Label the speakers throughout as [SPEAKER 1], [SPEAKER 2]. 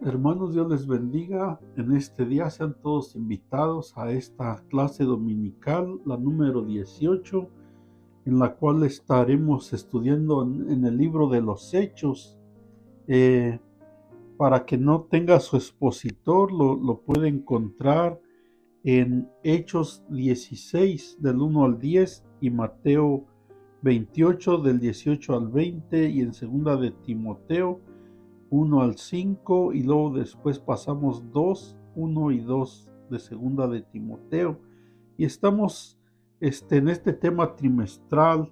[SPEAKER 1] Hermanos, Dios les bendiga. En este día sean todos invitados a esta clase dominical, la número 18, en la cual estaremos estudiando en el libro de los Hechos. Eh, para que no tenga su expositor, lo puede encontrar en Hechos 16, del 1 al 10, y Mateo 28, del 18 al 20, y en segunda de Timoteo 1 al 5, y luego después pasamos 2, 1 y 2 de segunda de Timoteo. Y estamos en este tema trimestral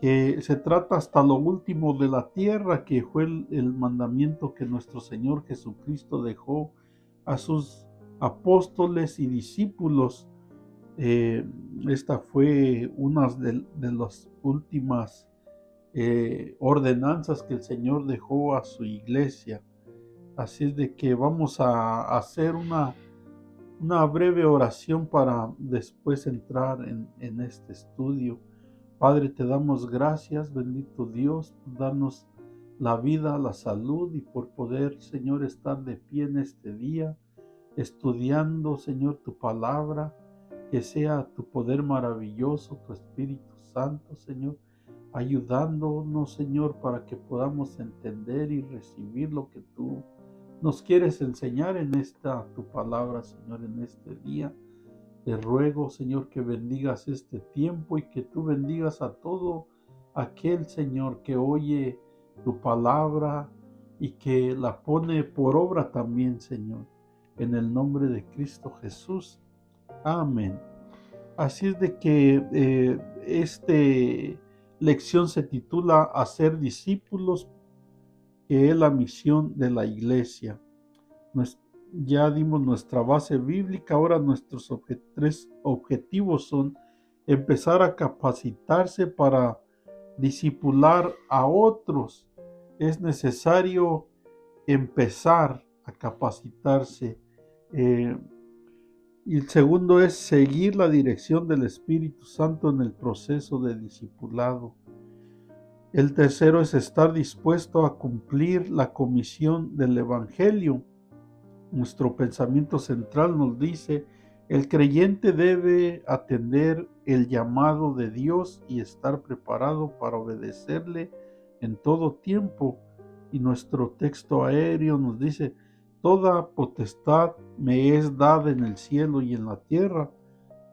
[SPEAKER 1] que se trata hasta lo último de la tierra, que fue el mandamiento que nuestro Señor Jesucristo dejó a sus apóstoles y discípulos. Eh, Esta fue una de las últimas ordenanzas que el Señor dejó a su iglesia. Así es de que vamos a hacer una breve oración para después entrar en este estudio. Padre, te damos gracias, bendito Dios, por darnos la vida, la salud y por poder, Señor, estar de pie en este día, estudiando, Señor, tu palabra, que sea tu poder maravilloso, tu Espíritu Santo, Señor, ayudándonos, Señor, para que podamos entender y recibir lo que tú nos quieres enseñar en esta tu palabra, Señor, en este día. Te ruego, Señor, que bendigas este tiempo y que tú bendigas a todo aquel, Señor, que oye tu palabra y que la pone por obra también, Señor. En el nombre de Cristo Jesús. Amén. Así es de que esta lección se titula Hacer discípulos, que es la misión de la iglesia. Ya dimos nuestra base bíblica, ahora nuestros tres objetivos son empezar a capacitarse para discipular a otros. Es necesario empezar a capacitarse. Eh, y el segundo es seguir la dirección del Espíritu Santo en el proceso de discipulado. El tercero es estar dispuesto a cumplir la comisión del Evangelio. Nuestro pensamiento central nos dice, el creyente debe atender el llamado de Dios y estar preparado para obedecerle en todo tiempo. Y nuestro texto aéreo nos dice, toda potestad me es dada en el cielo y en la tierra.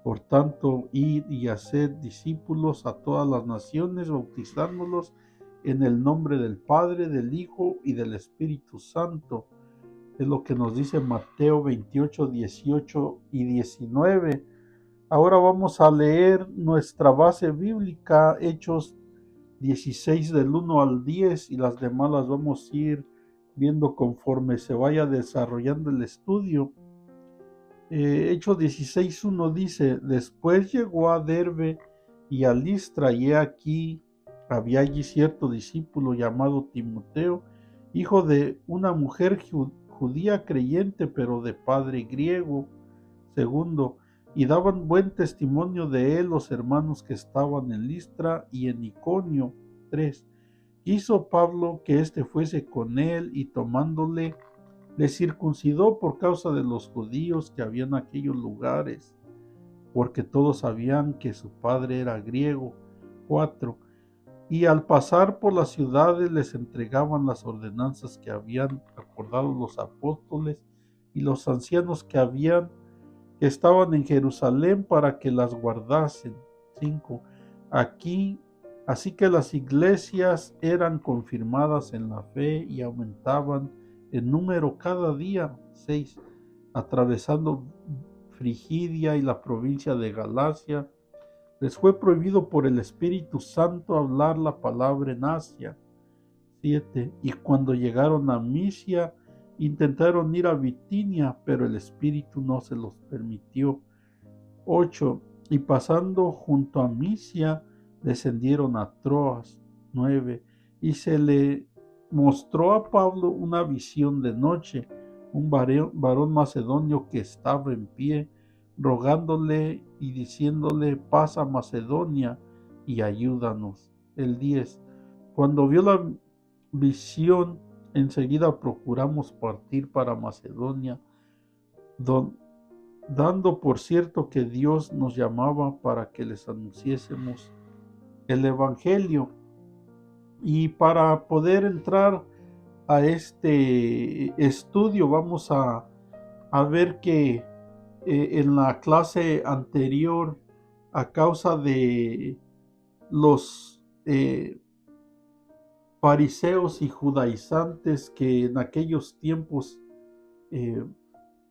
[SPEAKER 1] Por tanto, id y haced discípulos a todas las naciones, bautizándolos en el nombre del Padre, del Hijo y del Espíritu Santo. Es lo que nos dice Mateo 28, 18 y 19. Ahora vamos a leer nuestra base bíblica, Hechos 16 del 1 al 10, y las demás las vamos a ir viendo conforme se vaya desarrollando el estudio. Hechos 16:1 dice, después llegó a Derbe y a Listra, y he aquí había allí cierto discípulo llamado Timoteo, hijo de una mujer judía creyente, pero de padre griego. Segundo, y daban buen testimonio de él los hermanos que estaban en Listra y en Iconio. 3. Quiso Pablo que éste fuese con él, y tomándole le circuncidó por causa de los judíos que había en aquellos lugares, porque todos sabían que su padre era griego. 4. Y al pasar por las ciudades les entregaban las ordenanzas que habían acordado los apóstoles y los ancianos que estaban en Jerusalén para que las guardasen. 5. Así que las iglesias eran confirmadas en la fe y aumentaban en número cada día. 6. Atravesando Frigidia y la provincia de Galacia, les fue prohibido por el Espíritu Santo hablar la palabra en Asia. 7. Y cuando llegaron a Misia, intentaron ir a Bitinia, pero el Espíritu no se los permitió. 8. Y pasando junto a Misia, descendieron a Troas. 9. Y se le mostró a Pablo una visión de noche, un varón macedonio que estaba en pie, rogándole y diciéndole, pasa Macedonia y ayúdanos. El 10. Cuando vio la visión, enseguida procuramos partir para Macedonia, don- dando por cierto que Dios nos llamaba para que les anunciésemos el Evangelio. Y para poder entrar a este estudio, vamos a ver que en la clase anterior, a causa de los fariseos y judaizantes que en aquellos tiempos, eh,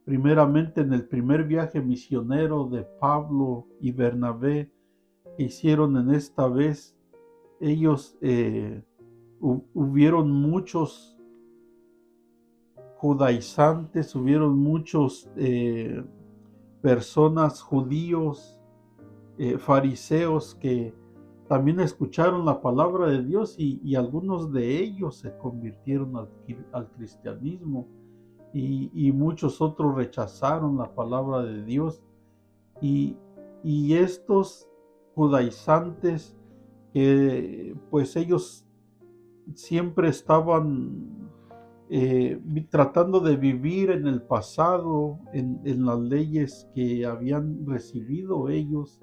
[SPEAKER 1] primeramente en el primer viaje misionero de Pablo y Bernabé que hicieron en esta vez, ellos hubieron muchos judaizantes, hubieron muchos personas judíos, fariseos que también escucharon la palabra de Dios y algunos de ellos se convirtieron al cristianismo y muchos otros rechazaron la palabra de Dios y, y estos judaizantes que pues ellos siempre estaban tratando de vivir en el pasado, en las leyes que habían recibido ellos,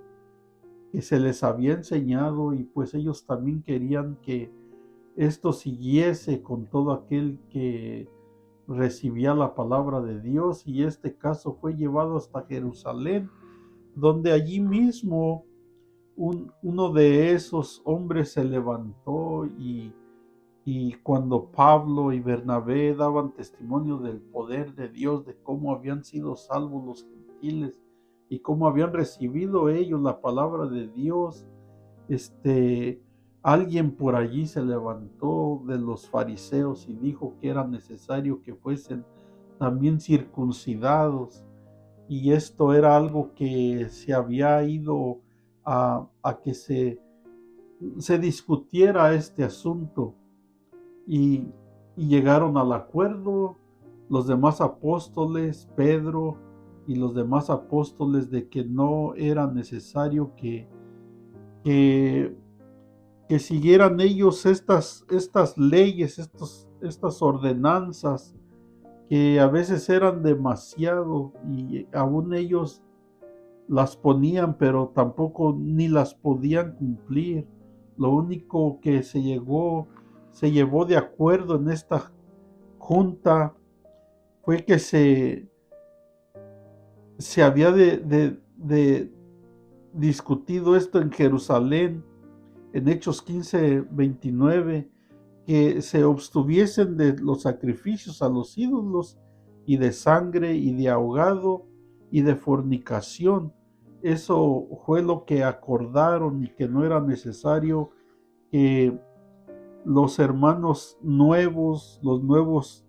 [SPEAKER 1] que se les había enseñado, y pues ellos también querían que esto siguiese con todo aquel que recibía la palabra de Dios, y este caso fue llevado hasta Jerusalén, donde allí mismo uno de esos hombres se levantó y cuando Pablo y Bernabé daban testimonio del poder de Dios, de cómo habían sido salvos los gentiles y cómo habían recibido ellos la palabra de Dios, este, alguien por allí se levantó de los fariseos y dijo que era necesario que fuesen también circuncidados. Y esto era algo que se había ido a que se discutiera este asunto y, y llegaron al acuerdo los demás apóstoles, Pedro y los demás apóstoles, de que no era necesario que, que siguieran ellos estas leyes, estas ordenanzas que a veces eran demasiado y aún ellos las ponían, pero tampoco ni las podían cumplir. Lo único que se llevó de acuerdo en esta junta fue que se había de discutido esto en Jerusalén, en Hechos 15:29, que se abstuviesen de los sacrificios a los ídolos y de sangre y de ahogado y de fornicación. Eso fue lo que acordaron, y que no era necesario que los hermanos nuevos, los nuevos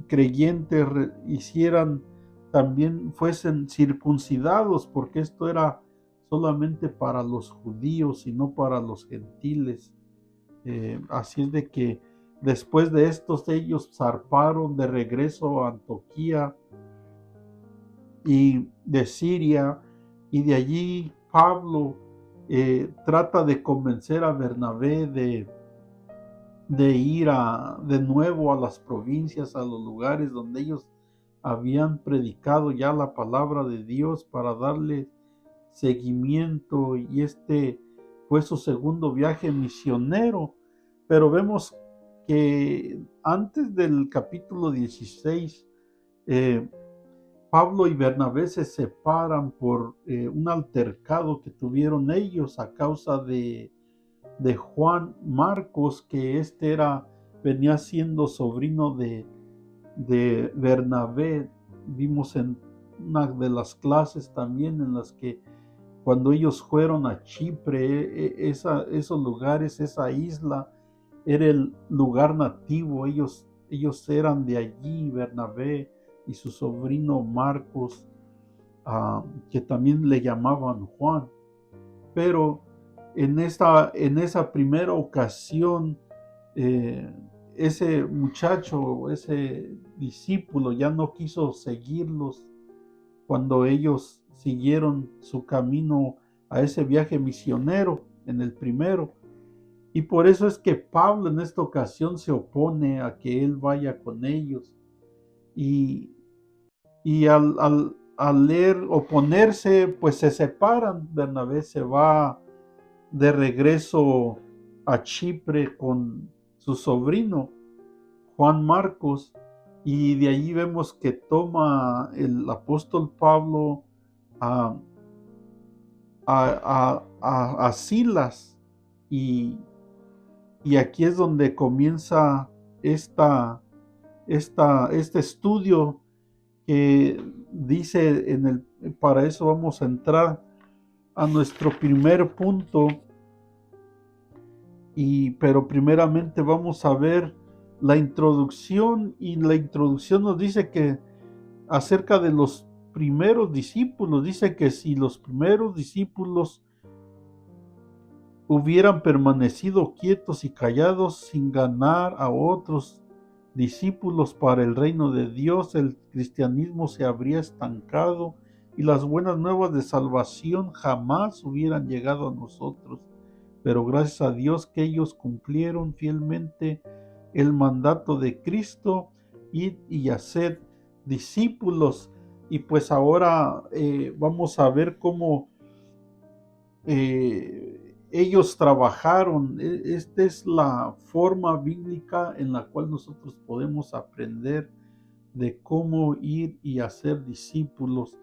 [SPEAKER 1] creyentes hicieran también, fuesen circuncidados, porque esto era solamente para los judíos y no para los gentiles. Así es de que después de estos ellos zarparon de regreso a Antioquía y de Siria, y de allí Pablo trata de convencer a Bernabé de ir de nuevo a las provincias, a los lugares donde ellos habían predicado ya la palabra de Dios, para darle seguimiento, y este fue su segundo viaje misionero. Pero vemos que antes del capítulo 16, eh, Pablo y Bernabé se separan por un altercado que tuvieron ellos a causa de Juan Marcos, que venía siendo sobrino de Bernabé. Vimos en una de las clases también en las que cuando ellos fueron a Chipre, esos lugares, esa isla, era el lugar nativo. Ellos eran de allí, Bernabé y su sobrino Marcos, que también le llamaban Juan. Pero en esa primera ocasión, eh, ese muchacho, ese discípulo ya no quiso seguirlos cuando ellos siguieron su camino a ese viaje misionero en el primero. Y por eso es que Pablo en esta ocasión se opone a que él vaya con ellos. Y, al leer oponerse, pues se separan. Bernabé se va de regreso a Chipre con su sobrino, Juan Marcos, y de allí vemos que toma el apóstol Pablo a, a Silas, y, y aquí es donde comienza este estudio que dice para eso vamos a entrar a nuestro primer punto, pero primeramente vamos a ver la introducción, y la introducción nos dice que acerca de los primeros discípulos, dice que si los primeros discípulos hubieran permanecido quietos y callados sin ganar a otros discípulos para el reino de Dios, el cristianismo se habría estancado y las buenas nuevas de salvación jamás hubieran llegado a nosotros. Pero gracias a Dios que ellos cumplieron fielmente el mandato de Cristo, y hacer discípulos. Y pues ahora vamos a ver cómo ellos trabajaron. Esta es la forma bíblica en la cual nosotros podemos aprender de cómo ir y hacer discípulos.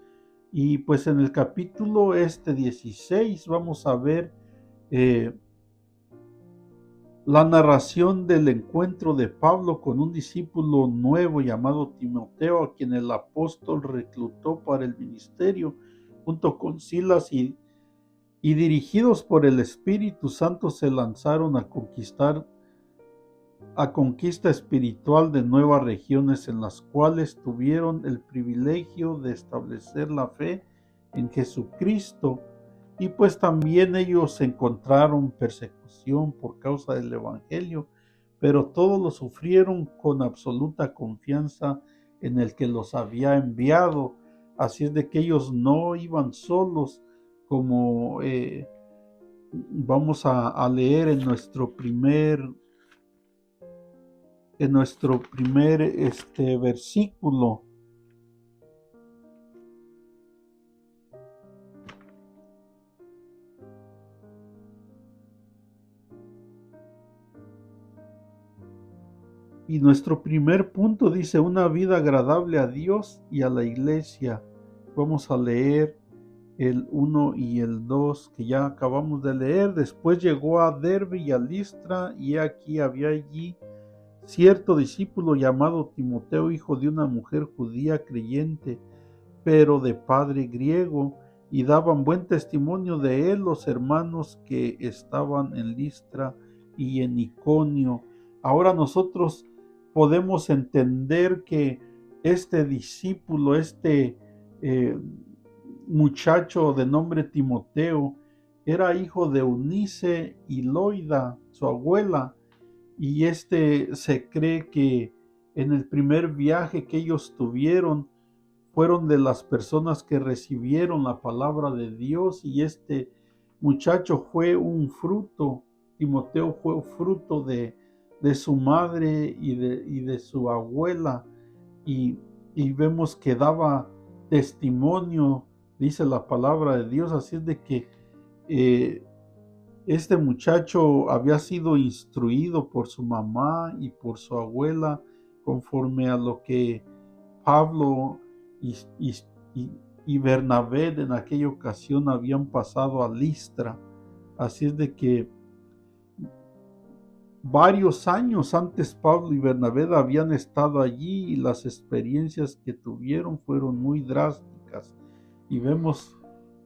[SPEAKER 1] Y pues en el capítulo 16 vamos a ver eh, la narración del encuentro de Pablo con un discípulo nuevo llamado Timoteo, a quien el apóstol reclutó para el ministerio, junto con Silas, y dirigidos por el Espíritu Santo se lanzaron a conquista espiritual de nuevas regiones, en las cuales tuvieron el privilegio de establecer la fe en Jesucristo. Y pues también ellos encontraron persecución por causa del Evangelio, pero todos lo sufrieron con absoluta confianza en el que los había enviado. Así es de que ellos no iban solos, como vamos a leer en nuestro primer versículo. Y nuestro primer punto dice: una vida agradable a Dios y a la iglesia. Vamos a leer el 1 y el 2 que ya acabamos de leer. Después llegó a Derbe y a Listra, y aquí había allí cierto discípulo llamado Timoteo, hijo de una mujer judía creyente, pero de padre griego, y daban buen testimonio de él los hermanos que estaban en Listra y en Iconio. Ahora nosotros podemos entender que este discípulo, eh, muchacho de nombre Timoteo, era hijo de Eunice y Loida, su abuela, y se cree que en el primer viaje que ellos tuvieron fueron de las personas que recibieron la palabra de Dios, y este muchacho fue un fruto. Timoteo fue fruto de su madre y de su abuela, y, y vemos que daba testimonio, dice la palabra de Dios. Así es de que eh, este muchacho había sido instruido por su mamá y por su abuela conforme a lo que Pablo y, y, y Bernabé en aquella ocasión habían pasado a Listra. Así es de que varios años antes Pablo y Bernabé habían estado allí, y las experiencias que tuvieron fueron muy drásticas. Y vemos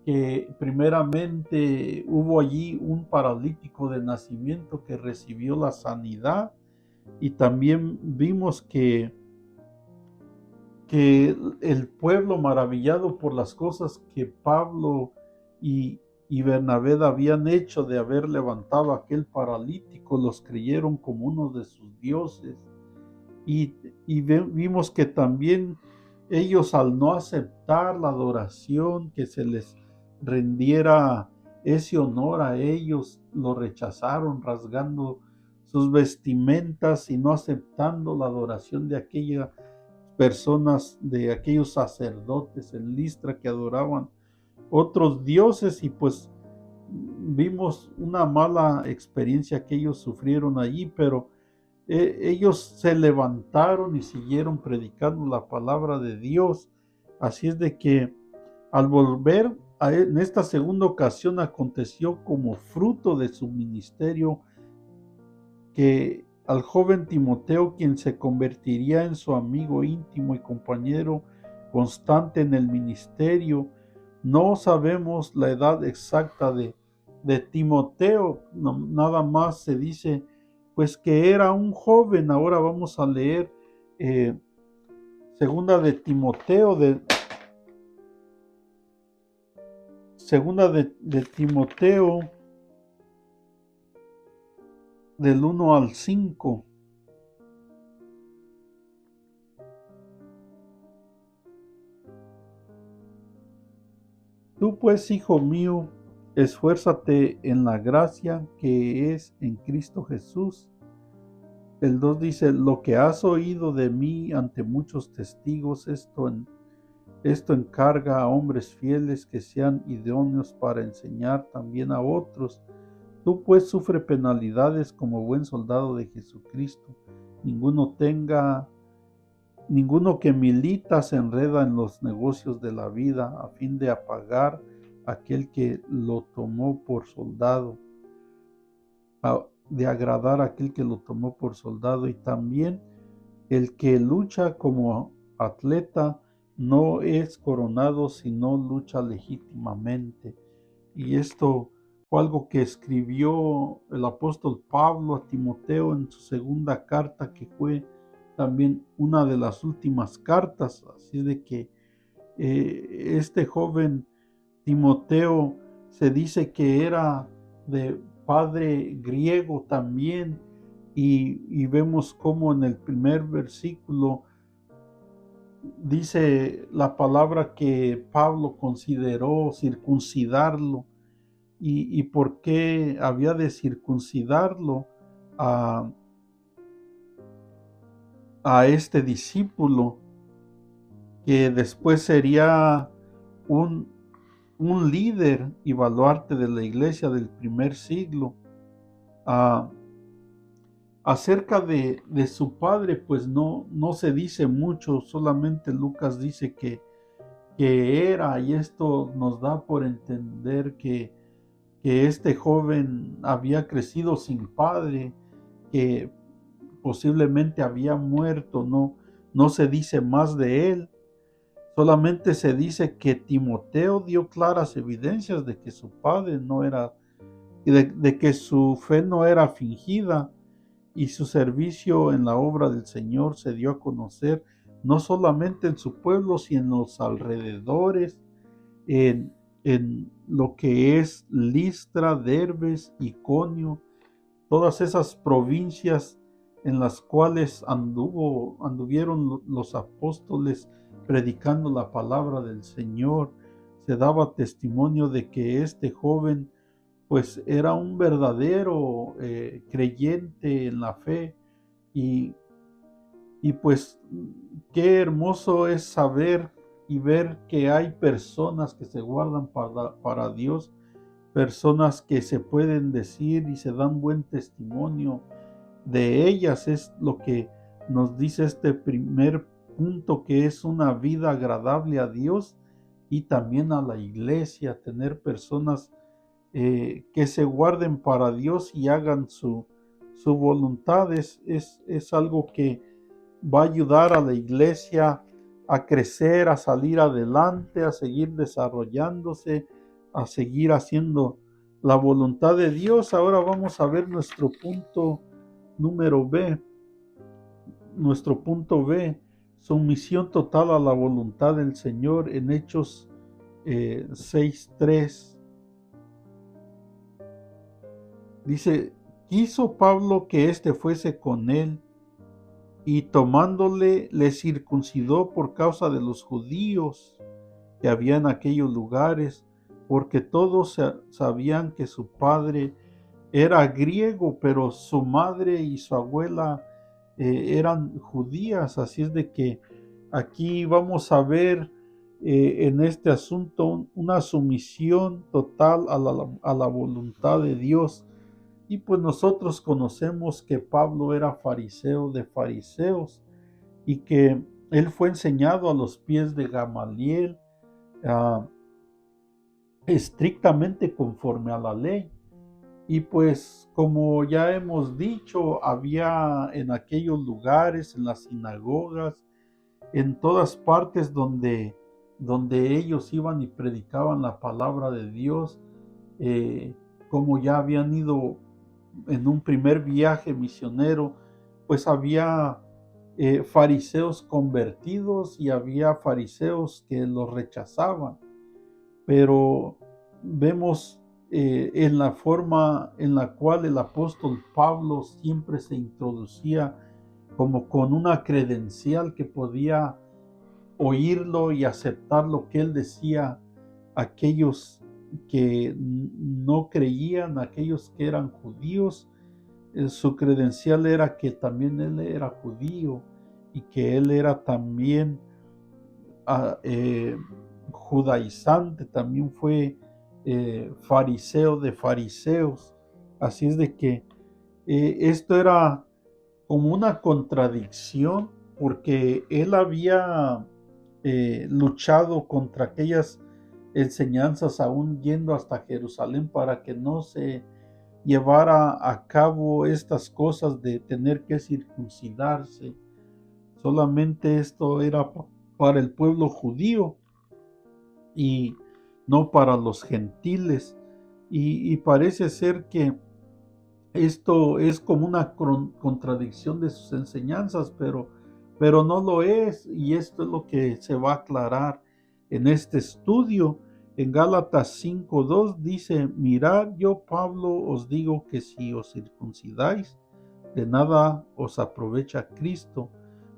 [SPEAKER 1] que primeramente hubo allí un paralítico de nacimiento que recibió la sanidad, y también vimos que el pueblo, maravillado por las cosas que Pablo y, y Bernabé habían hecho de haber levantado a aquel paralítico, los creyeron como uno de sus dioses. Y vimos que también ellos, al no aceptar la adoración, que se les rendiera ese honor a ellos, lo rechazaron, rasgando sus vestimentas y no aceptando la adoración de aquellas personas, de aquellos sacerdotes en Listra que adoraban otros dioses, y pues vimos una mala experiencia que ellos sufrieron allí, pero ellos se levantaron y siguieron predicando la palabra de Dios. Así es de que al volver en esta segunda ocasión aconteció como fruto de su ministerio que al joven Timoteo, quien se convertiría en su amigo íntimo y compañero constante en el ministerio. No sabemos la edad exacta de Timoteo, nada más se dice pues que era un joven. Ahora vamos a leer eh, segunda de Timoteo, de Timoteo del 1 al 5. Tú pues, hijo mío, esfuérzate en la gracia que es en Cristo Jesús. El 2 dice, lo que has oído de mí ante muchos testigos, esto encarga a hombres fieles que sean idóneos para enseñar también a otros. Tú pues sufre penalidades como buen soldado de Jesucristo. Ninguno que milita se enreda en los negocios de la vida a fin de apagar aquel que lo tomó por soldado, de agradar a aquel que lo tomó por soldado. Y también el que lucha como atleta no es coronado, sino lucha legítimamente. Y esto fue algo que escribió el apóstol Pablo a Timoteo en su segunda carta, que fue también una de las últimas cartas. Así de que este joven Timoteo se dice que era de padre griego también, y vemos cómo en el primer versículo dice la palabra que Pablo consideró circuncidarlo. ¿Y por qué había de circuncidarlo a, a este discípulo que después sería un, un líder y baluarte de la iglesia del primer siglo? Ah, acerca de su padre, pues no se dice mucho, solamente Lucas dice que era, y esto nos da por entender que este joven había crecido sin padre, que posiblemente había muerto. No se dice más de él, solamente se dice que Timoteo dio claras evidencias de que su padre no era, y de que su fe no era fingida, y su servicio en la obra del Señor se dio a conocer no solamente en su pueblo, sino en los alrededores, en lo que es Listra, Derbes, Iconio, todas esas provincias en las cuales anduvieron los apóstoles predicando la palabra del Señor. Se daba testimonio de que este joven pues era un verdadero creyente en la fe. Y, y pues qué hermoso es saber y ver que hay personas que se guardan para Dios, personas que se pueden decir y se dan buen testimonio de ellas. Es lo que nos dice este primer punto, que es una vida agradable a Dios y también a la iglesia. Tener personas que se guarden para Dios y hagan su voluntad es algo que va a ayudar a la iglesia a crecer, a salir adelante, a seguir desarrollándose, a seguir haciendo la voluntad de Dios. Ahora vamos a ver nuestro punto número B. Nuestro punto B, sumisión total a la voluntad del Señor, en Hechos 6:3. Dice, quiso Pablo que éste fuese con él, y tomándole le circuncidó por causa de los judíos que había en aquellos lugares, porque todos sabían que su padre era griego, pero su madre y su abuela eran judías, así es de que aquí vamos a ver en este asunto una sumisión total a la voluntad de Dios. Y pues nosotros conocemos que Pablo era fariseo de fariseos y que él fue enseñado a los pies de Gamaliel, ah, estrictamente conforme a la ley. Y pues como ya hemos dicho, había en aquellos lugares, en las sinagogas, en todas partes donde ellos iban y predicaban la palabra de Dios, eh, como ya habían ido en un primer viaje misionero, pues había fariseos convertidos y había fariseos que los rechazaban, pero vemos en la forma en la cual el apóstol Pablo siempre se introducía como con una credencial que podía oírlo y aceptar lo que él decía, aquellos que no creían, aquellos que eran judíos, su credencial era que también él era judío y que él era también judaizante, también fue fariseo de fariseos. Así es de que esto era como una contradicción porque él había luchado contra aquellas enseñanzas aún yendo hasta Jerusalén para que no se llevara a cabo estas cosas de tener que circuncidarse. Solamente esto era para el pueblo judío y no para los gentiles. Y parece ser que esto es como una contradicción de sus enseñanzas, pero no lo es, y esto es lo que se va a aclarar en este estudio. En Gálatas 5:2 dice: mirad, yo Pablo os digo que si os circuncidáis, de nada os aprovecha Cristo.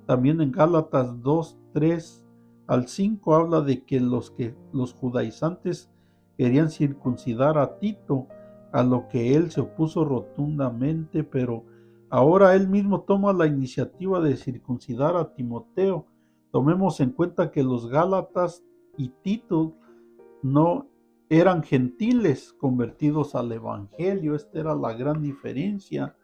[SPEAKER 1] También en Gálatas 2:3 al 5 habla de que los judaizantes querían circuncidar a Tito, a lo que él se opuso rotundamente, pero ahora él mismo toma la iniciativa de circuncidar a Timoteo. Tomemos en cuenta que los Gálatas y Tito no eran gentiles convertidos al Evangelio. Esta era la gran diferencia.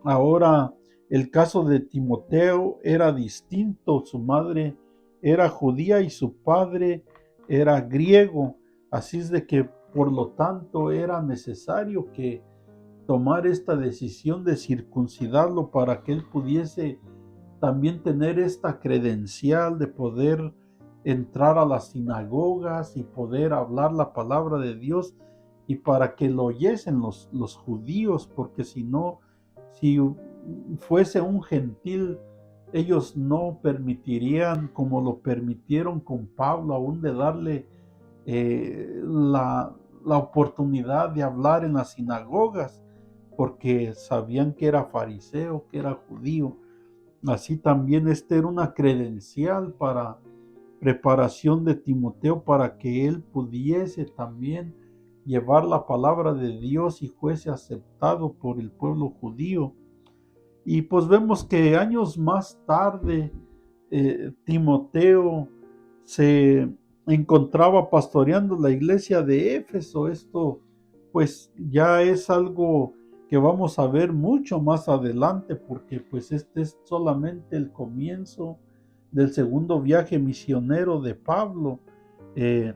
[SPEAKER 1] Ahora, el caso de Timoteo era distinto. Su madre era judía y su padre era griego. Así es de que, por lo tanto, era necesario que tomar esta decisión de circuncidarlo para que él pudiese también tener esta credencial de poder entrar a las sinagogas y poder hablar la palabra de Dios y para que lo oyesen los judíos, porque si no, si fuese un gentil, ellos no permitirían, como lo permitieron con Pablo, aún de darle la oportunidad de hablar en las sinagogas, porque sabían que era fariseo, que era judío. Así también este era una credencial para preparación de Timoteo para que él pudiese también llevar la palabra de Dios y fuese aceptado por el pueblo judío. Y pues vemos que años más tarde Timoteo se encontraba pastoreando la iglesia de Éfeso. Esto pues ya es algo que vamos a ver mucho más adelante, porque pues este es solamente el comienzo del segundo viaje misionero de Pablo. Eh,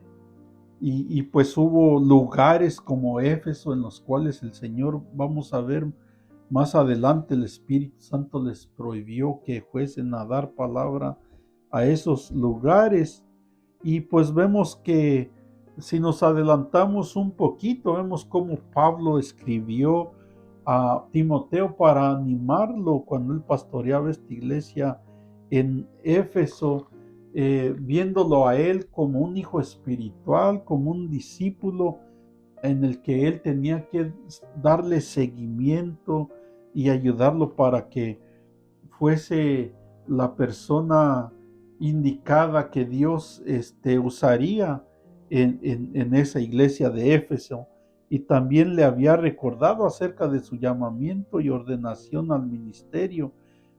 [SPEAKER 1] pues hubo lugares como Éfeso en los cuales el Señor, vamos a ver más adelante, el Espíritu Santo les prohibió que fuesen a dar palabra a esos lugares. Y pues vemos que si nos adelantamos un poquito, vemos cómo Pablo escribió a Timoteo para animarlo cuando él pastoreaba esta iglesia en Éfeso, viéndolo a él como un hijo espiritual, como un discípulo en el que él tenía que darle seguimiento y ayudarlo para que fuese la persona indicada que Dios usaría en esa iglesia de Éfeso. y también le había recordado acerca de su llamamiento y ordenación al ministerio,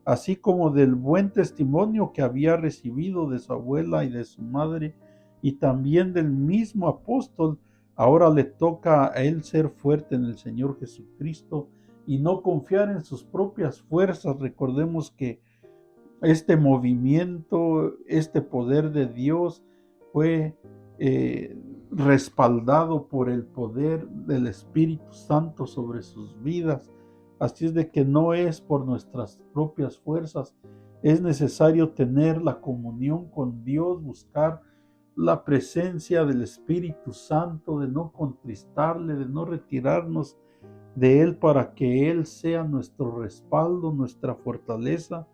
[SPEAKER 1] así como del buen testimonio que había recibido de su abuela y de su madre, y también del mismo apóstol. Ahora le toca a él ser fuerte en el Señor Jesucristo y no confiar en sus propias fuerzas. Recordemos que este movimiento, este poder de Dios fue respaldado por el poder del Espíritu Santo sobre sus vidas. Así es de que no es por nuestras propias fuerzas, es necesario tener la comunión con Dios, buscar la presencia del Espíritu Santo, de no contristarle, de no retirarnos de Él para que Él sea nuestro respaldo, nuestra fortaleza,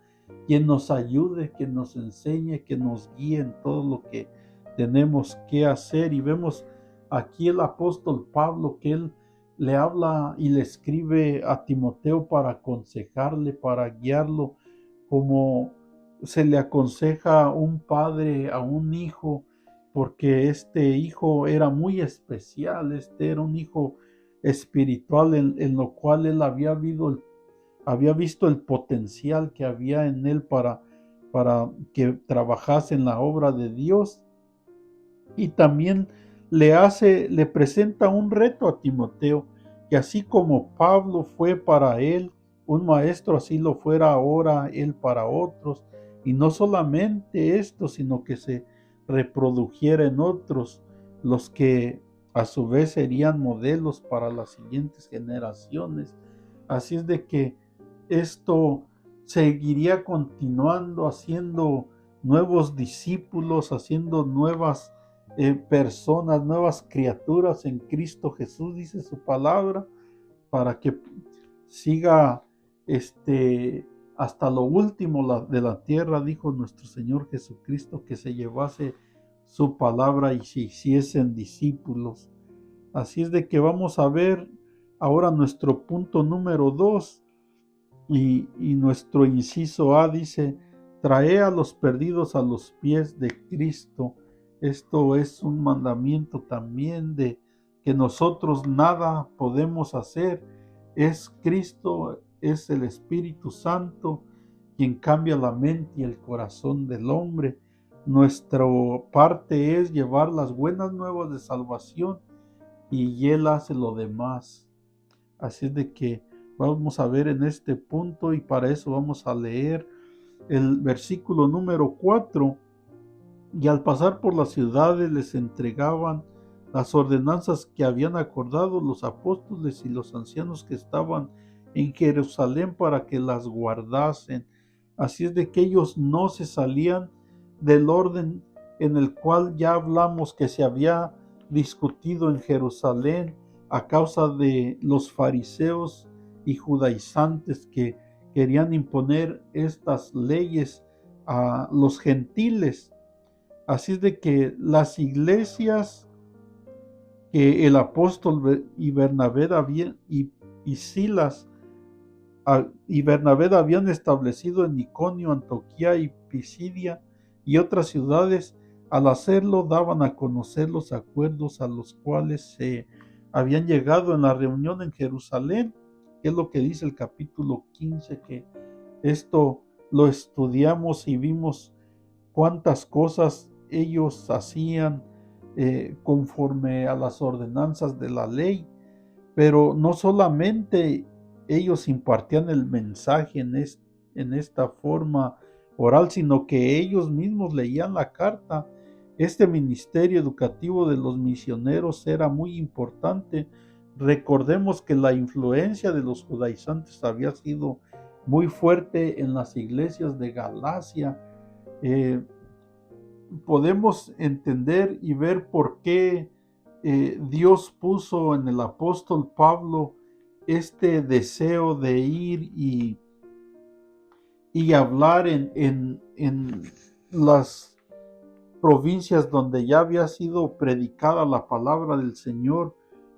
[SPEAKER 1] quien nos ayude, quien nos enseñe, que nos guíe en todo lo que tenemos que hacer. Y vemos aquí el apóstol Pablo que él le habla y le escribe a Timoteo para aconsejarle, para guiarlo, como se le aconseja a un padre a un hijo, porque este hijo era muy especial, este era un hijo espiritual en lo cual él había visto el potencial que había en él para que trabajase en la obra de Dios. Y también le presenta un reto a Timoteo, que así como Pablo fue para él un maestro, así lo fuera ahora él para otros. Y no solamente esto, sino que se reprodujera en otros, los que a su vez serían modelos para las siguientes generaciones. Así es de que esto seguiría continuando, haciendo nuevos discípulos, haciendo nuevas personas, nuevas criaturas en Cristo Jesús, dice su palabra, para que siga hasta lo último de la tierra, dijo nuestro Señor Jesucristo, que se llevase su palabra y se hiciesen discípulos. Así es de que vamos a ver ahora nuestro punto número 2 y nuestro inciso A dice: trae a los perdidos a los pies de Cristo. Esto es un mandamiento también de que nosotros nada podemos hacer. Es Cristo, es el Espíritu Santo quien cambia la mente y el corazón del hombre. Nuestra parte es llevar las buenas nuevas de salvación y Él hace lo demás. Así es de que vamos a ver en este punto, y para eso vamos a leer el versículo número 4. Y al pasar por las ciudades les entregaban las ordenanzas que habían acordado los apóstoles y los ancianos que estaban en Jerusalén para que las guardasen. Así es de que ellos no se salían del orden en el cual ya hablamos que se había discutido en Jerusalén a causa de los fariseos y judaizantes que querían imponer estas leyes a los gentiles. Así es de que las iglesias que el apóstol y Bernabé y Silas y Bernabé habían establecido en Iconio, Antioquía y Pisidia y otras ciudades, al hacerlo daban a conocer los acuerdos a los cuales se habían llegado en la reunión en Jerusalén, que es lo que dice el capítulo 15, que esto lo estudiamos y vimos cuántas cosas ellos hacían conforme a las ordenanzas de la ley, pero no solamente ellos impartían el mensaje en esta forma oral, sino que ellos mismos leían la carta. Este ministerio educativo de los misioneros era muy importante. Recordemos que la influencia de los judaizantes había sido muy fuerte en las iglesias de Galacia. Eh, Podemos entender y ver por qué Dios puso en el apóstol Pablo este deseo de ir y hablar en las provincias donde ya había sido predicada la palabra del Señor,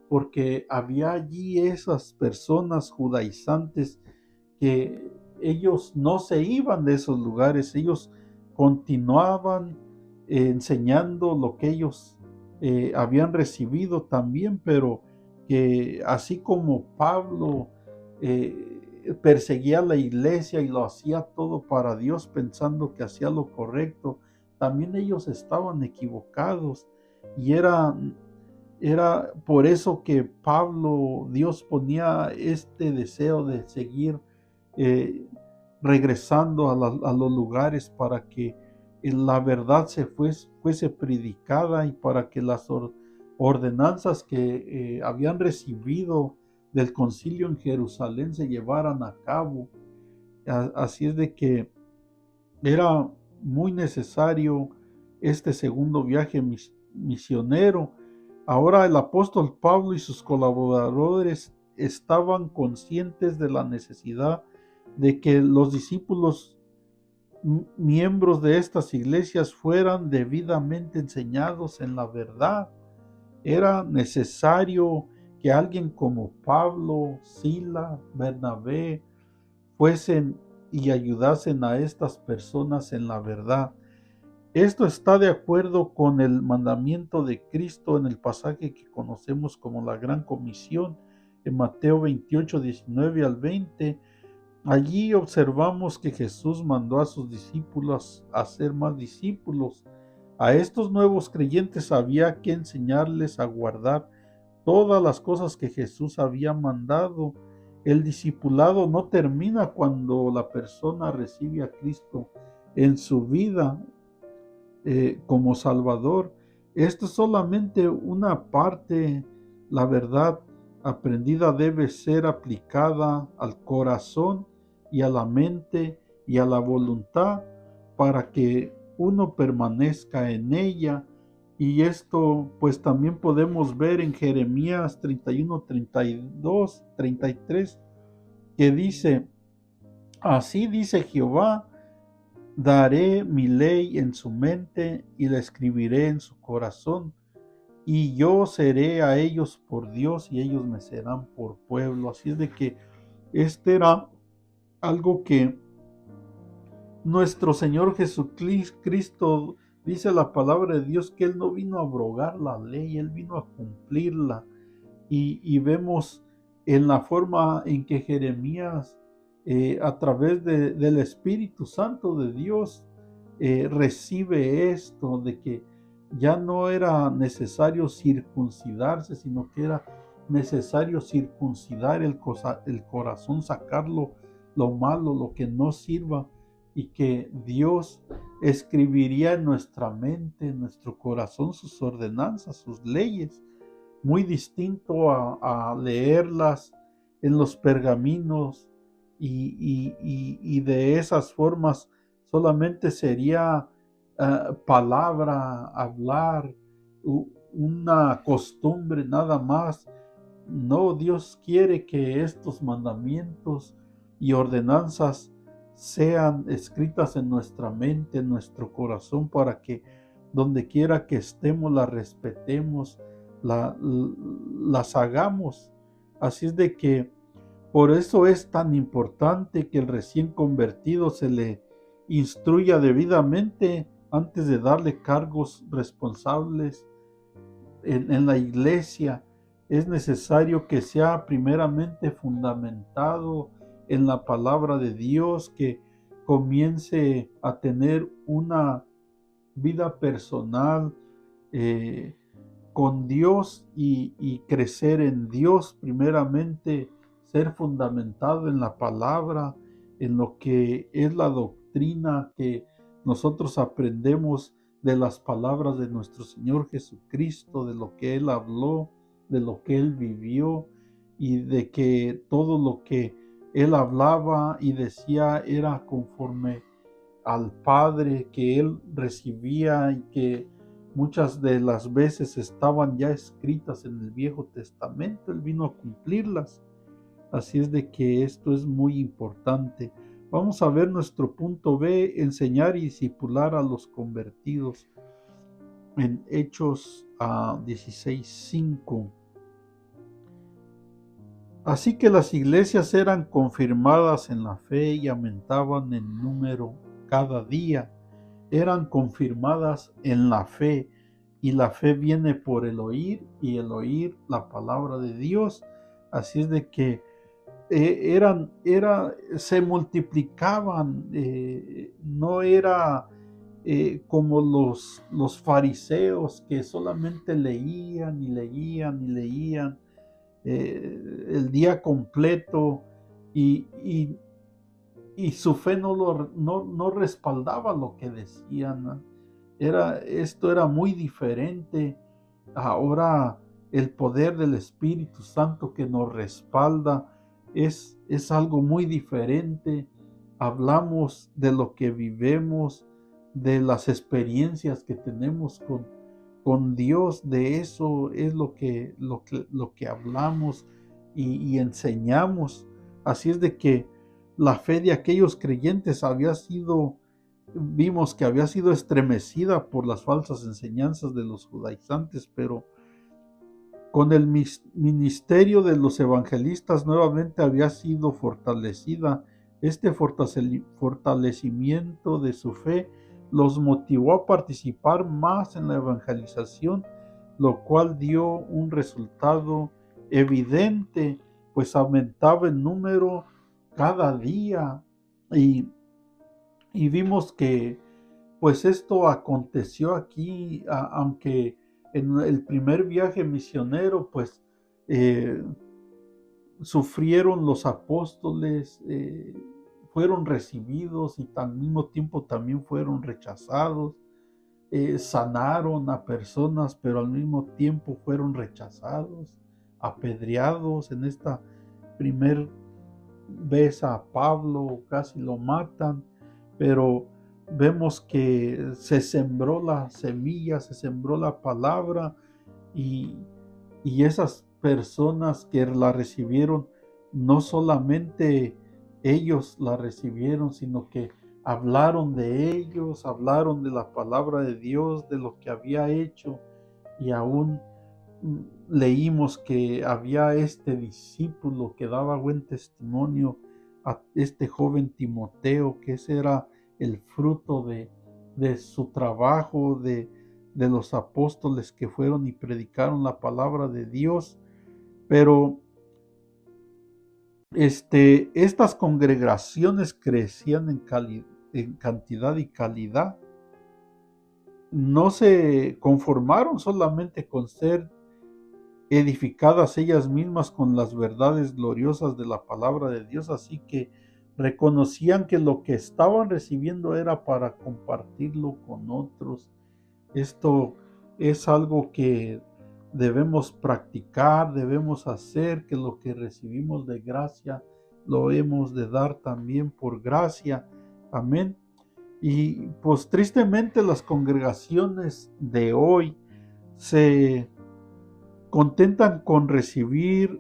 [SPEAKER 1] porque había allí esas personas judaizantes que ellos no se iban de esos lugares, ellos continuaban enseñando lo que ellos habían recibido también, pero porque así como Pablo perseguía a la iglesia y lo hacía todo para Dios pensando que hacía lo correcto, también ellos estaban equivocados y era por eso que Pablo, Dios ponía este deseo de seguir eh, regresando a los lugares para que la verdad fuese predicada y para que las ordenanzas que habían recibido del concilio en Jerusalén se llevaran a cabo. Así es de que era muy necesario este segundo viaje misionero. Ahora el apóstol Pablo y sus colaboradores estaban conscientes de la necesidad de que los discípulos miembros de estas iglesias fueran debidamente enseñados en la verdad. Era necesario que alguien como Pablo, Sila, Bernabé fuesen y ayudasen a estas personas en la verdad. Esto está de acuerdo con el mandamiento de Cristo en el pasaje que conocemos como la Gran Comisión en Mateo 28, 19 al 20. Allí observamos que Jesús mandó a sus discípulos a ser más discípulos. A estos nuevos creyentes había que enseñarles a guardar todas las cosas que Jesús había mandado. El discipulado no termina cuando la persona recibe a Cristo en su vida como Salvador. Esto es solamente una parte. La verdad aprendida debe ser aplicada al corazón y a la mente y a la voluntad para que uno permanezca en ella. Y esto pues también podemos ver en Jeremías 31, 32, 33, que dice: así dice Jehová, daré mi ley en su mente y la escribiré en su corazón, y yo seré a ellos por Dios y ellos me serán por pueblo. Así es de que este era algo que nuestro Señor Jesucristo, dice la palabra de Dios, que Él no vino a abrogar la ley, Él vino a cumplirla. Y vemos en la forma en que Jeremías, a través del Espíritu Santo de Dios, recibe esto de que ya no era necesario circuncidarse, sino que era necesario circuncidar el corazón, sacarlo lo malo, lo que no sirva, y que Dios escribiría en nuestra mente, en nuestro corazón, sus ordenanzas, sus leyes, muy distinto a leerlas en los pergaminos y de esas formas solamente sería palabra, hablar, una costumbre nada más. No, Dios quiere que estos mandamientos y ordenanzas sean escritas en nuestra mente, en nuestro corazón, para que donde quiera que estemos las respetemos, las hagamos. Así es de que por eso es tan importante que el recién convertido se le instruya debidamente antes de darle cargos responsables en la iglesia. Es necesario que sea primeramente fundamentado en la palabra de Dios, que comience a tener una vida personal eh, con Dios y crecer en Dios, primeramente ser fundamentado en la palabra, en lo que es la doctrina que nosotros aprendemos de las palabras de nuestro Señor Jesucristo, de lo que Él habló, de lo que Él vivió, y de que todo lo que Él hablaba y decía era conforme al Padre, que Él recibía y que muchas de las veces estaban ya escritas en el Viejo Testamento. Él vino a cumplirlas. Así es de que esto es muy importante. Vamos a ver nuestro punto B: enseñar y discipular a los convertidos, en Hechos 16:5. Así que las iglesias eran confirmadas en la fe y aumentaban en número cada día. Eran confirmadas en la fe. y la fe viene por el oír y el oír la palabra de Dios. Así es de que se multiplicaban, no era como los fariseos que solamente leían y leían y leían el día completo y, y su fe no respaldaba lo que decían, ¿no? Esto era muy diferente. Ahora el poder del Espíritu Santo que nos respalda es algo muy diferente. Hablamos de lo que vivemos, de las experiencias que tenemos con Dios, de eso es lo que hablamos y enseñamos. Así es de que la fe de aquellos creyentes vimos que había sido estremecida por las falsas enseñanzas de los judaizantes, pero con el ministerio de los evangelistas nuevamente había sido fortalecida. Este fortalecimiento de su fe los motivó a participar más en la evangelización, lo cual dio un resultado evidente, pues aumentaba el número cada día y, y vimos que pues esto aconteció aquí, aunque en el primer viaje misionero, pues eh, sufrieron los apóstoles, fueron recibidos y al mismo tiempo también fueron rechazados, sanaron a personas, pero al mismo tiempo fueron rechazados, apedreados. En esta primer vez a Pablo casi lo matan, pero vemos que se sembró la semilla, se sembró la palabra y, y esas personas que la recibieron, no solamente ellos la recibieron, sino que hablaron de ellos, hablaron de la palabra de Dios, de lo que había hecho y aún leímos que había este discípulo que daba buen testimonio a este joven Timoteo, que ese era el fruto de su trabajo, de los apóstoles que fueron y predicaron la palabra de Dios. Pero estas congregaciones crecían en cantidad y calidad. No se conformaron solamente con ser edificadas ellas mismas con las verdades gloriosas de la palabra de Dios, así que reconocían que lo que estaban recibiendo era para compartirlo con otros. Esto es algo que debemos practicar, debemos hacer, que lo que recibimos de gracia lo hemos de dar también por gracia. Amén. Y pues tristemente las congregaciones de hoy se contentan con recibir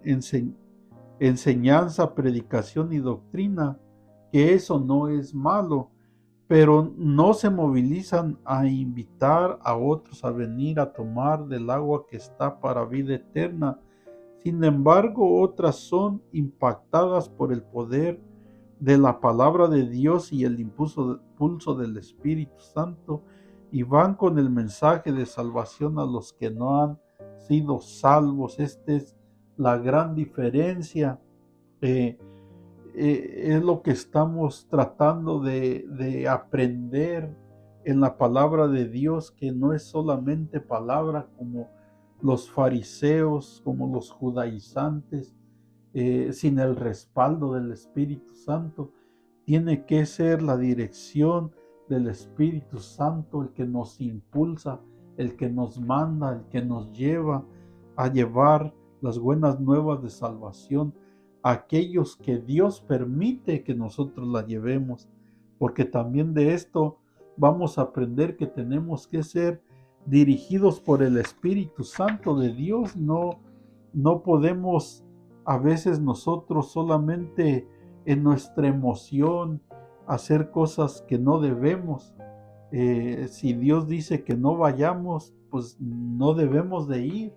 [SPEAKER 1] enseñanza, predicación y doctrina, que eso no es malo, pero no se movilizan a invitar a otros a venir a tomar del agua que está para vida eterna. Sin embargo, otras son impactadas por el poder de la palabra de Dios y el impulso del Espíritu Santo y van con el mensaje de salvación a los que no han sido salvos. Esta es la gran diferencia. Eh, es lo que estamos tratando de aprender en la palabra de Dios, que no es solamente palabra como los fariseos, como los judaizantes, sin el respaldo del Espíritu Santo. Tiene que ser la dirección del Espíritu Santo el que nos impulsa, el que nos manda, el que nos lleva a llevar las buenas nuevas de salvación a aquellos que Dios permite que nosotros la llevemos, porque también de esto vamos a aprender que tenemos que ser dirigidos por el Espíritu Santo de Dios. No podemos a veces nosotros solamente en nuestra emoción hacer cosas que no debemos. Si Dios dice que no vayamos, pues no debemos de ir.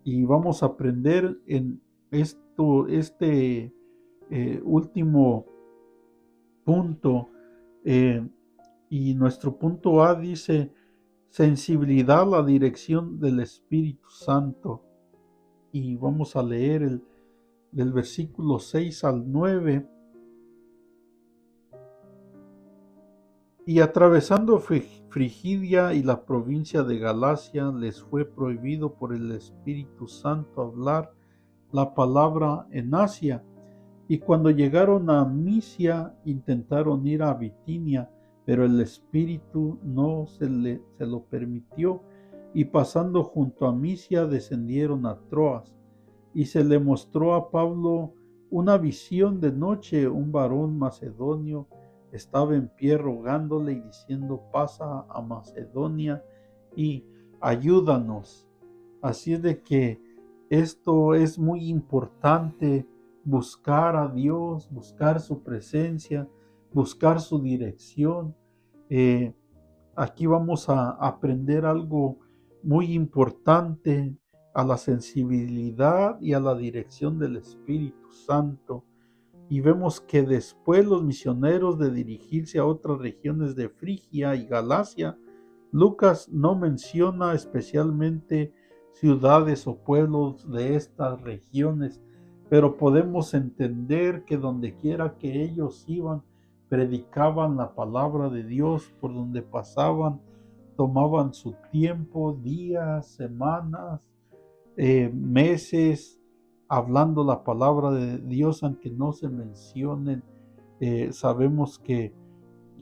[SPEAKER 1] Y vamos a aprender en este último punto. eh, y nuestro punto A dice: sensibilidad a la dirección del Espíritu Santo. Y vamos a leer del versículo 6 al 9. Y atravesando Frigidia y la provincia de Galacia, les fue prohibido por el Espíritu Santo hablar la palabra en Asia. Y cuando llegaron a Misia, intentaron ir a Bitinia, pero el Espíritu no se lo permitió. Y pasando junto a Misia, descendieron a Troas. Y se le mostró a Pablo una visión de noche. Un varón macedonio estaba en pie rogándole y diciendo: pasa a Macedonia y ayúdanos. Así es de que esto es muy importante, buscar a Dios, buscar su presencia, buscar su dirección. Eh, Aquí vamos a aprender algo muy importante, a la sensibilidad y a la dirección del Espíritu Santo. Y vemos que después los misioneros, de dirigirse a otras regiones de Frigia y Galacia, Lucas no menciona especialmente ciudades o pueblos de estas regiones, pero podemos entender que donde quiera que ellos iban, predicaban la palabra de Dios. Por donde pasaban, tomaban su tiempo, días, semanas, meses, hablando la palabra de Dios, aunque no se mencionen. Sabemos que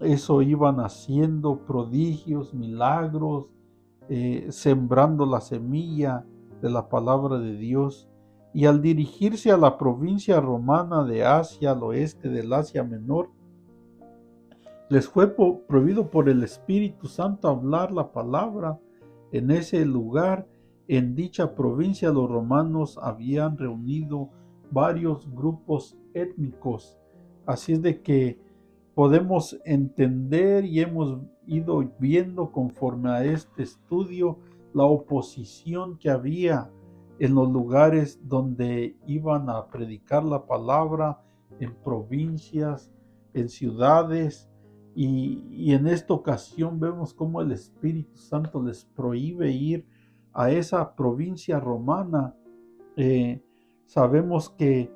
[SPEAKER 1] eso iban haciendo prodigios, milagros, sembrando la semilla de la palabra de Dios. Y al dirigirse a la provincia romana de Asia, al oeste del Asia Menor, les fue prohibido por el Espíritu Santo hablar la palabra en ese lugar. En dicha provincia los romanos habían reunido varios grupos étnicos. Así es de que podemos entender y hemos ido viendo conforme a este estudio la oposición que había en los lugares donde iban a predicar la palabra, en provincias, en ciudades. Y en esta ocasión vemos cómo el Espíritu Santo les prohíbe ir a esa provincia romana. Eh, Sabemos que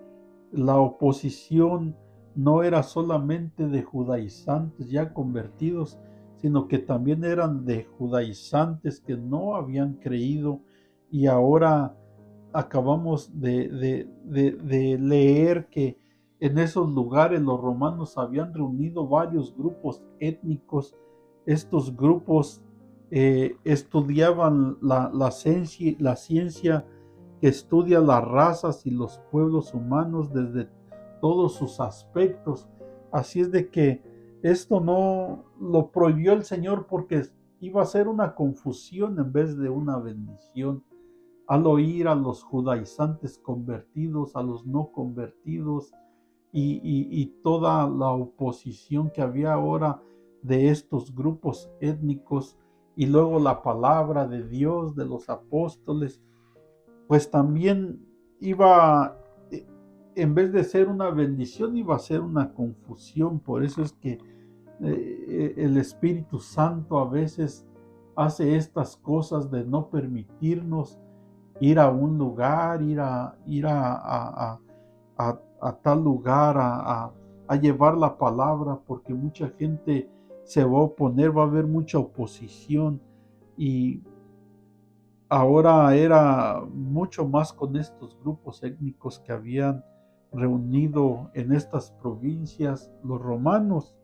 [SPEAKER 1] la oposición no era solamente de judaizantes ya convertidos, sino que también eran de judaizantes que no habían creído. Y ahora acabamos de leer que en esos lugares los romanos habían reunido varios grupos étnicos. Estos grupos estudiaban la ciencia que estudia las razas y los pueblos humanos desde todos sus aspectos. Así es de que esto no lo prohibió el Señor porque iba a ser una confusión en vez de una bendición. Al oír a los judaizantes convertidos, a los no convertidos, y toda la oposición que había ahora de estos grupos étnicos, y luego la palabra de Dios, de los apóstoles, pues también iba, en vez de ser una bendición, iba a ser una confusión. Por eso es que el Espíritu Santo a veces hace estas cosas de no permitirnos ir a un lugar, ir a tal lugar, a llevar la palabra, porque mucha gente se va a oponer, va a haber mucha oposición. Y ahora era mucho más con estos grupos étnicos que habían reunido en estas provincias los romanos.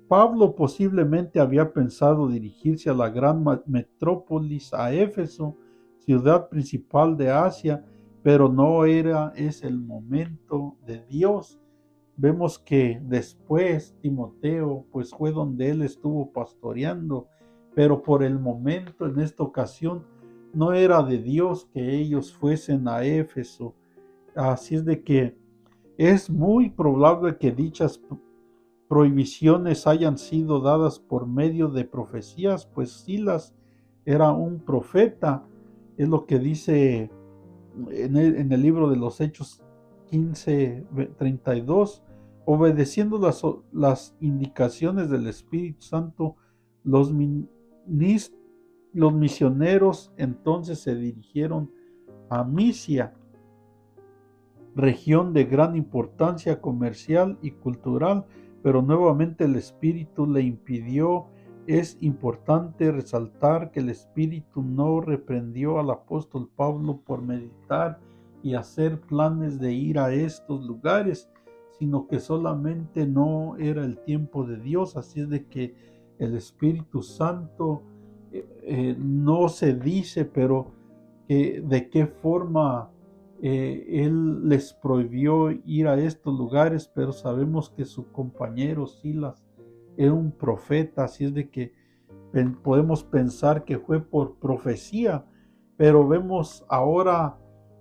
[SPEAKER 1] Pablo posiblemente había pensado dirigirse a la gran metrópolis, a Éfeso, ciudad principal de Asia, pero no era ese el momento de Dios. Vemos que después Timoteo, pues fue donde él estuvo pastoreando, pero por el momento, en esta ocasión, no era de Dios que ellos fuesen a Éfeso. Así es de que es muy probable que dichas prohibiciones hayan sido dadas por medio de profecías, pues Silas era un profeta. Es lo que dice en el libro de los Hechos 15:32. Obedeciendo las indicaciones del Espíritu Santo, los Los misioneros entonces se dirigieron a Misia, región de gran importancia comercial y cultural, pero nuevamente el Espíritu le impidió. Es importante resaltar que el Espíritu no reprendió al apóstol Pablo por meditar y hacer planes de ir a estos lugares, sino que solamente no era el tiempo de Dios. Así es de que el Espíritu Santo no se dice, pero de qué forma él les prohibió ir a estos lugares, pero sabemos que su compañero Silas era un profeta, así es de que podemos pensar que fue por profecía, pero vemos ahora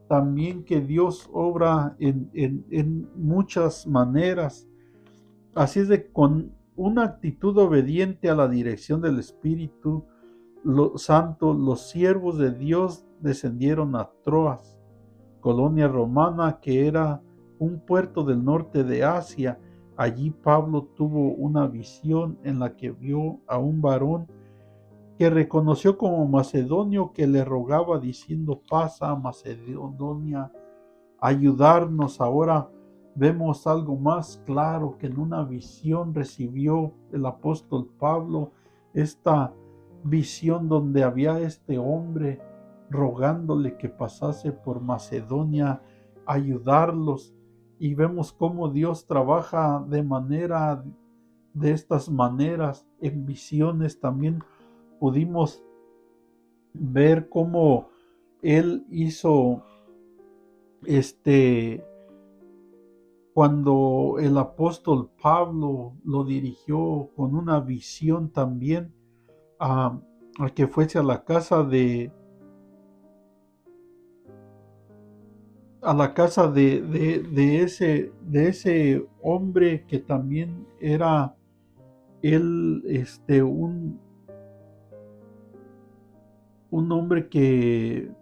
[SPEAKER 1] también que Dios obra en muchas maneras. Así es de con una actitud obediente a la dirección del Espíritu Santo, los siervos de Dios descendieron a Troas, colonia romana que era un puerto del norte de Asia. Allí Pablo tuvo una visión en la que vio a un varón que reconoció como macedonio, que le rogaba diciendo: pasa a Macedonia, ayudarnos. Ahora vemos algo más claro, que en una visión recibió el apóstol Pablo esta visión donde había este hombre rogándole que pasase por Macedonia, ayudarlos. Y vemos cómo Dios trabaja de estas maneras en visiones. También pudimos ver cómo él hizo cuando el apóstol Pablo lo dirigió con una visión también a que fuese a la casa de ese hombre que también era él, un hombre que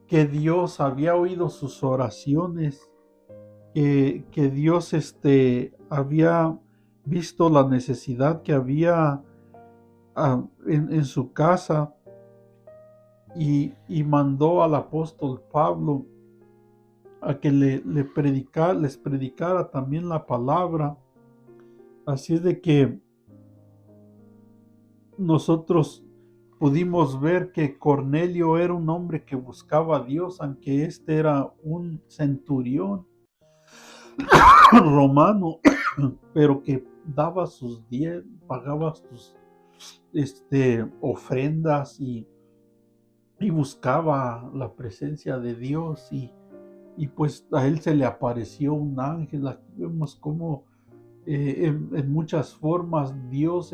[SPEAKER 1] Dios había oído sus oraciones, que Dios había visto la necesidad que había en su casa, y mandó al apóstol Pablo a que les predicara también la palabra. Así es de que nosotros pudimos ver que Cornelio era un hombre que buscaba a Dios, aunque era un centurión romano, pero que daba pagaba sus ofrendas, y buscaba la presencia de Dios, y pues a él se le apareció un ángel. Aquí vemos cómo en muchas formas Dios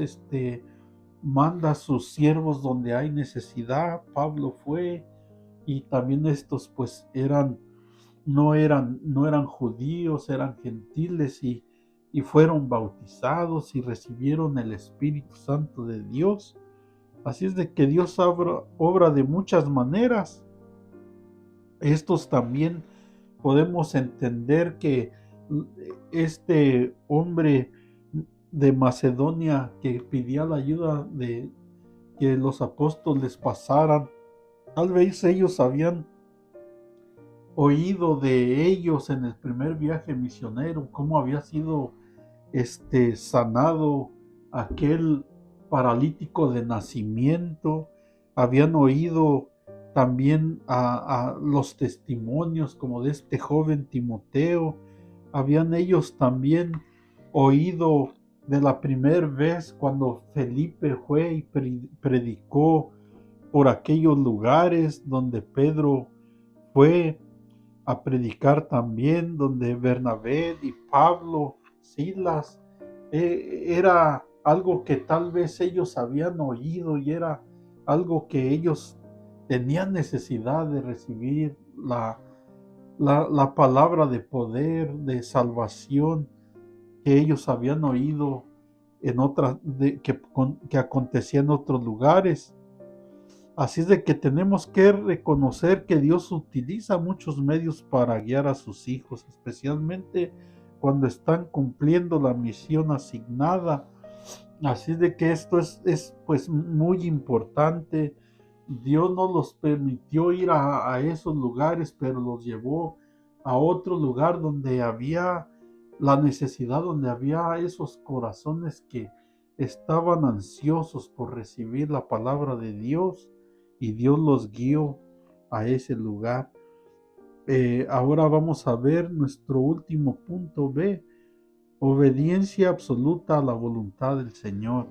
[SPEAKER 1] manda a sus siervos donde hay necesidad. Pablo fue, y también estos pues no eran judíos, eran gentiles, y fueron bautizados y recibieron el Espíritu Santo de Dios. Así es de que Dios obra de muchas maneras. Estos también podemos entender que este hombre de Macedonia que pedía la ayuda de que los apóstoles pasaran, tal vez ellos habían oído de ellos en el primer viaje misionero, cómo había sido sanado aquel paralítico de nacimiento. Habían oído también a los testimonios como de este joven Timoteo. Habían ellos también oído de la primera vez cuando Felipe fue y predicó por aquellos lugares donde Pedro fue a predicar también, donde Bernabé y Pablo, Silas, era algo que tal vez ellos habían oído, y era algo que ellos tenían necesidad de recibir, la palabra de poder, de salvación que ellos habían oído en otras, que acontecía en otros lugares. Así es de que tenemos que reconocer que Dios utiliza muchos medios para guiar a sus hijos, especialmente cuando están cumpliendo la misión asignada. Así de que esto es pues muy importante. Dios no los permitió ir a esos lugares, pero los llevó a otro lugar donde había la necesidad, donde había esos corazones que estaban ansiosos por recibir la palabra de Dios, y Dios los guió a ese lugar. Ahora vamos a ver nuestro último punto B: obediencia absoluta a la voluntad del Señor.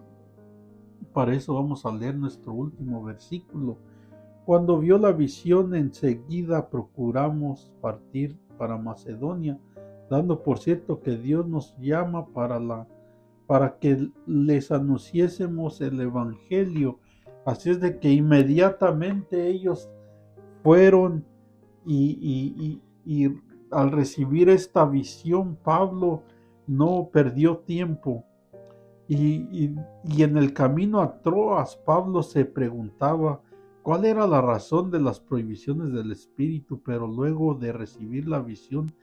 [SPEAKER 1] Para eso vamos a leer nuestro último versículo. Cuando vio la visión, enseguida procuramos partir para Macedonia, dando por cierto que Dios nos llama para que les anunciésemos el evangelio. Así es de que inmediatamente ellos fueron, y al recibir esta visión, Pablo no perdió tiempo. Y en el camino a Troas, Pablo se preguntaba cuál era la razón de las prohibiciones del Espíritu, pero luego de recibir la visión,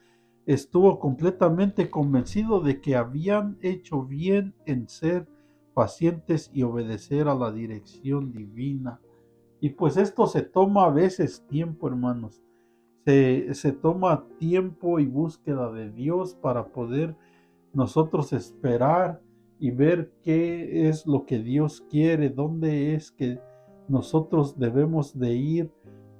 [SPEAKER 1] estuvo completamente convencido de que habían hecho bien en ser pacientes y obedecer a la dirección divina. Y pues esto se toma a veces tiempo, hermanos. Se toma tiempo y búsqueda de Dios para poder nosotros esperar y ver qué es lo que Dios quiere, dónde es que nosotros debemos de ir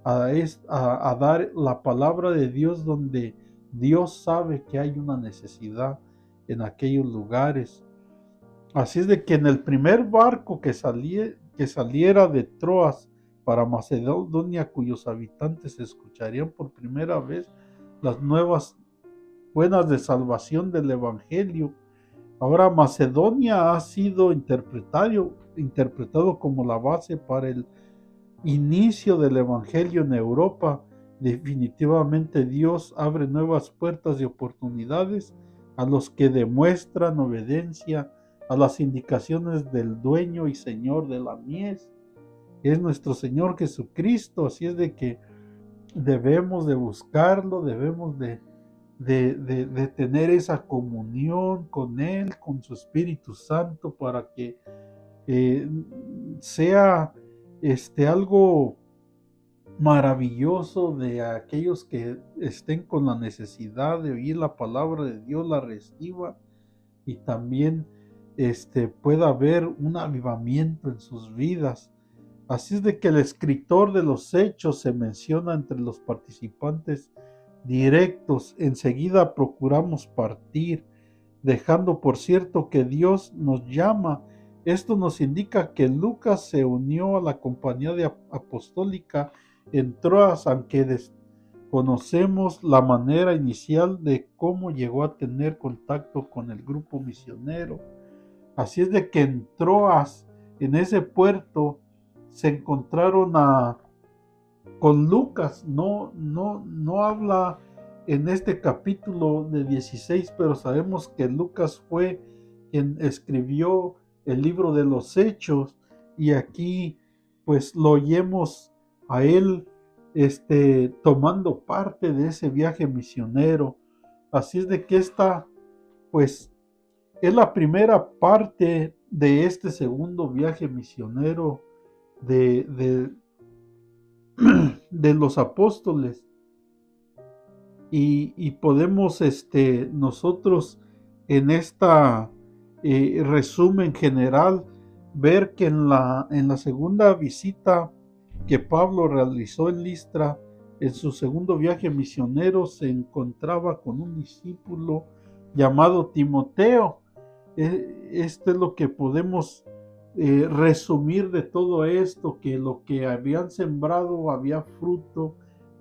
[SPEAKER 1] a dar la palabra de Dios, donde Dios sabe que hay una necesidad en aquellos lugares. Así es de que en el primer barco que saliera de Troas para Macedonia, cuyos habitantes escucharían por primera vez las nuevas buenas de salvación del Evangelio. Ahora Macedonia ha sido interpretado como la base para el inicio del Evangelio en Europa. Definitivamente Dios abre nuevas puertas de oportunidades a los que demuestran obediencia a las indicaciones del dueño y Señor de la mies, que es nuestro Señor Jesucristo. Así es de que debemos de buscarlo, debemos de tener esa comunión con Él, con su Espíritu Santo, para que eh, sea algo maravilloso de aquellos que estén con la necesidad de oír la palabra de Dios, la reciban, y también pueda haber un avivamiento en sus vidas. Así es de que el escritor de los Hechos se menciona entre los participantes directos. Enseguida procuramos partir, dejando por cierto que Dios nos llama. Esto nos indica que Lucas se unió a la compañía apostólica en Troas, aunque desconocemos la manera inicial de cómo llegó a tener contacto con el grupo misionero. Así es de que en Troas, en ese puerto, se encontraron con Lucas. No habla en este capítulo de 16, pero sabemos que Lucas fue quien escribió el libro de los Hechos, y aquí pues lo oímos a él tomando parte de ese viaje misionero. Así es de que esta pues es la primera parte de este segundo viaje misionero de, de los apóstoles. Y podemos nosotros en esta resumen general ver que en la segunda visita que Pablo realizó en Listra, en su segundo viaje misionero, se encontraba con un discípulo llamado Timoteo. Esto es lo que podemos resumir de todo esto: que lo que habían sembrado había fruto,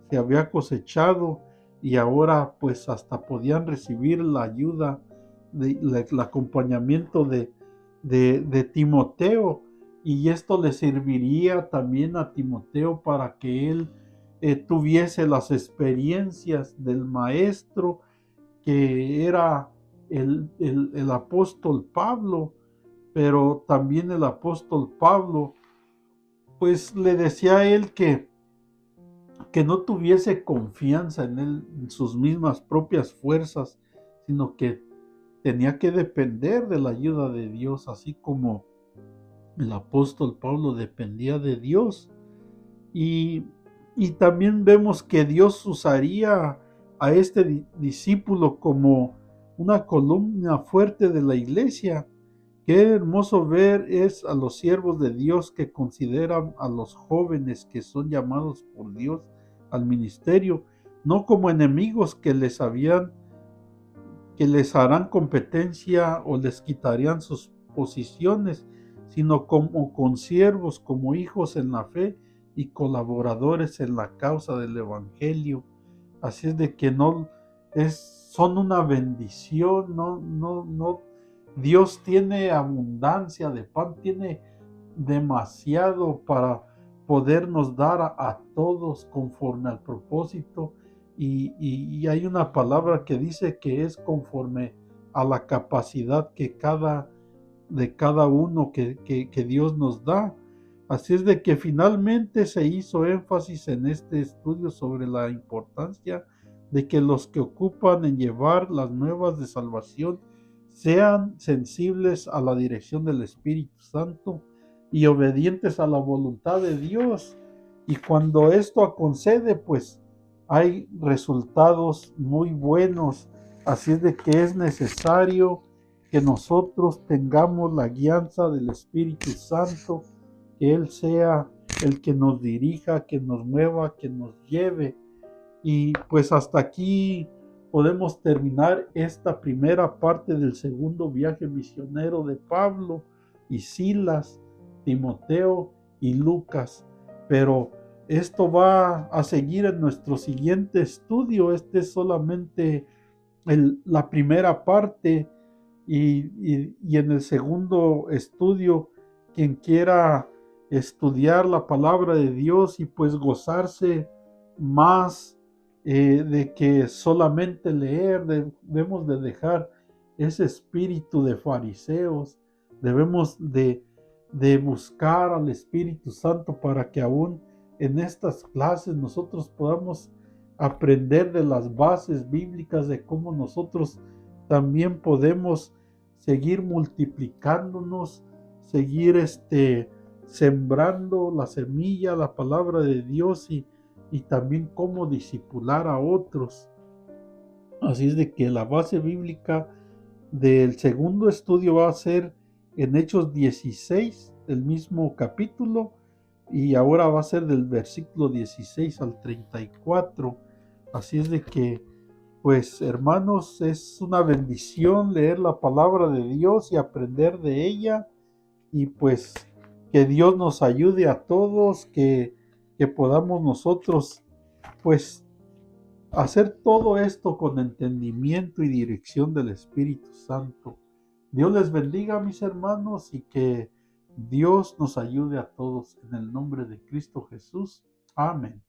[SPEAKER 1] se había cosechado, y ahora pues hasta podían recibir la ayuda, el acompañamiento de Timoteo. Y esto le serviría también a Timoteo para que él tuviese las experiencias del maestro, que era el apóstol Pablo. Pero también el apóstol Pablo pues le decía a él que no tuviese confianza en él, en sus mismas propias fuerzas, sino que tenía que depender de la ayuda de Dios, así como el apóstol Pablo dependía de Dios. Y, y también vemos que Dios usaría a este discípulo como una columna fuerte de la iglesia. Qué hermoso ver es a los siervos de Dios que consideran a los jóvenes que son llamados por Dios al ministerio, no como enemigos que les harán competencia o les quitarían sus posiciones, sino como consiervos, como hijos en la fe y colaboradores en la causa del evangelio. Así es de que son una bendición, no, Dios tiene abundancia de pan, tiene demasiado para podernos dar a todos conforme al propósito. Y hay una palabra que dice que es conforme a la capacidad de cada uno que Dios nos da. Así es de que finalmente se hizo énfasis en este estudio sobre la importancia de que los que ocupan en llevar las nuevas de salvación sean sensibles a la dirección del Espíritu Santo y obedientes a la voluntad de Dios. Y cuando esto concede, pues hay resultados muy buenos. Así es de que es necesario que nosotros tengamos la guianza del Espíritu Santo, que Él sea el que nos dirija, que nos mueva, que nos lleve. Y pues hasta aquí podemos terminar esta primera parte del segundo viaje misionero de Pablo y Silas, Timoteo y Lucas. Pero esto va a seguir en nuestro siguiente estudio. Este es solamente la primera parte y en el segundo estudio, quien quiera estudiar la palabra de Dios y pues gozarse más de que solamente leer, debemos de dejar ese espíritu de fariseos, debemos de buscar al Espíritu Santo para que aún en estas clases nosotros podamos aprender de las bases bíblicas de cómo nosotros también podemos seguir multiplicándonos, seguir sembrando la semilla, la palabra de Dios y también cómo discipular a otros. Así es de que la base bíblica del segundo estudio va a ser en Hechos 16, el mismo capítulo, y ahora va a ser del versículo 16 al 34. Así es de que, pues hermanos, es una bendición leer la palabra de Dios y aprender de ella, y pues que Dios nos ayude a todos, que podamos nosotros, pues, hacer todo esto con entendimiento y dirección del Espíritu Santo. Dios les bendiga, mis hermanos, y que Dios nos ayude a todos en el nombre de Cristo Jesús. Amén.